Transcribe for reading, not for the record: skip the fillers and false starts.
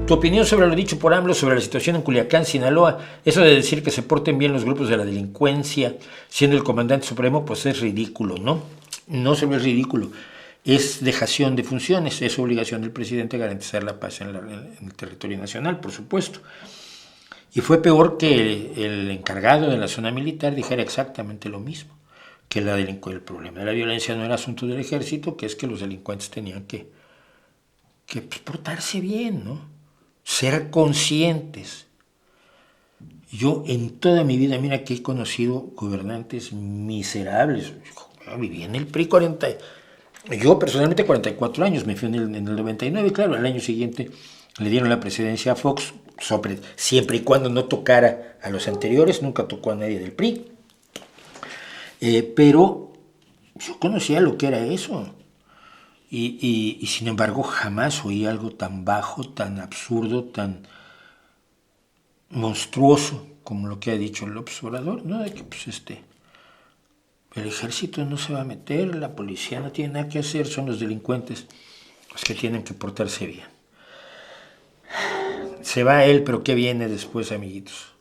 Tu opinión sobre lo dicho por AMLO sobre la situación en Culiacán, Sinaloa, eso de decir que se porten bien los grupos de la delincuencia, siendo el comandante supremo, pues es ridículo, ¿no? No solo es ridículo, es dejación de funciones, es obligación del presidente garantizar la paz en el territorio nacional, por supuesto. Y fue peor que el encargado de la zona militar dijera exactamente lo mismo, que el problema de la violencia no era asunto del ejército, que es que los delincuentes tenían que pues, portarse bien, ¿no? Ser conscientes. Yo en toda mi vida, mira que he conocido gobernantes miserables. Yo viví en el PRI 40, yo personalmente 44 años, me fui en el 99, claro, al año siguiente le dieron la presidencia a Fox, siempre y cuando no tocara a los anteriores, nunca tocó a nadie del PRI. Pero yo conocía lo que era eso. Y sin embargo jamás oí algo tan bajo, tan absurdo, tan monstruoso como lo que ha dicho López Obrador, ¿no? De que pues el ejército no se va a meter, la policía no tiene nada que hacer, son los delincuentes los que tienen que portarse bien. Se va él, pero ¿qué viene después, amiguitos?